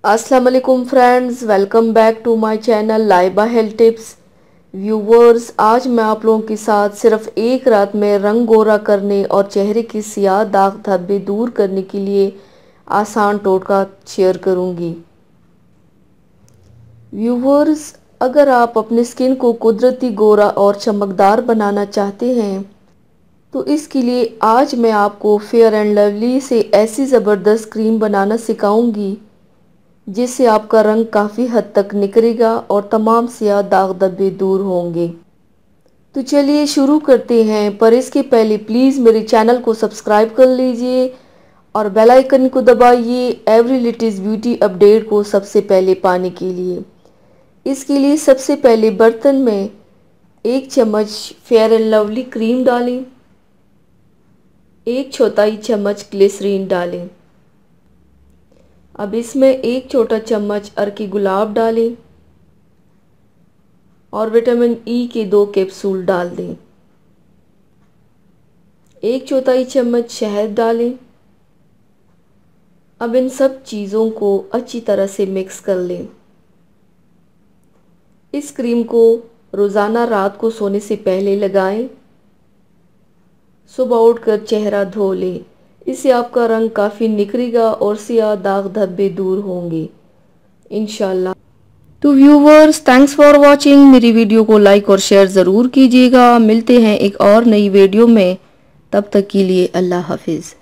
अस्सलाम वालेकुम friends, welcome back to my channel Laiba health tips. Viewers, आज मैं आप लोगों के साथ सिर्फ एक रात में रंग गोरा करने और चेहरे की सियाह दाग धब्बे दूर करने के लिए आसान टोटका शेयर करूंगी। व्यूवर्स, अगर आप अपनी स्किन को कुदरती गोरा और चमकदार बनाना चाहते हैं तो इसके लिए आज मैं आपको फेयर एंड लवली से ऐसी ज़बरदस्त क्रीम बनाना सिखाऊंगी जिससे आपका रंग काफ़ी हद तक निखरेगा और तमाम सियाह दाग धब्बे दूर होंगे। तो चलिए शुरू करते हैं, पर इसके पहले प्लीज़ मेरे चैनल को सब्सक्राइब कर लीजिए और बेल आइकन को दबाइए एवरी लेटेस्ट ब्यूटी अपडेट को सबसे पहले पाने के लिए। इसके लिए सबसे पहले बर्तन में 1 चम्मच फेयर एंड लवली क्रीम डालें, 1 चौथाई चम्मच ग्लिसरीन डालें। अब इसमें 1 छोटा चम्मच अर्की गुलाब डालें और विटामिन ई के 2 कैप्सूल डाल दें। 1 चौथाई चम्मच शहद डालें। अब इन सब चीज़ों को अच्छी तरह से मिक्स कर लें। इस क्रीम को रोज़ाना रात को सोने से पहले लगाएं। सुबह उठकर चेहरा धो लें। इससे आपका रंग काफ़ी निखरेगा और सियाह दाग धब्बे दूर होंगे इंशाल्लाह। तो व्यूवर्स, थैंक्स फॉर वॉचिंग। मेरी वीडियो को लाइक और शेयर ज़रूर कीजिएगा। मिलते हैं एक और नई वीडियो में, तब तक के लिए अल्लाह हाफिज़।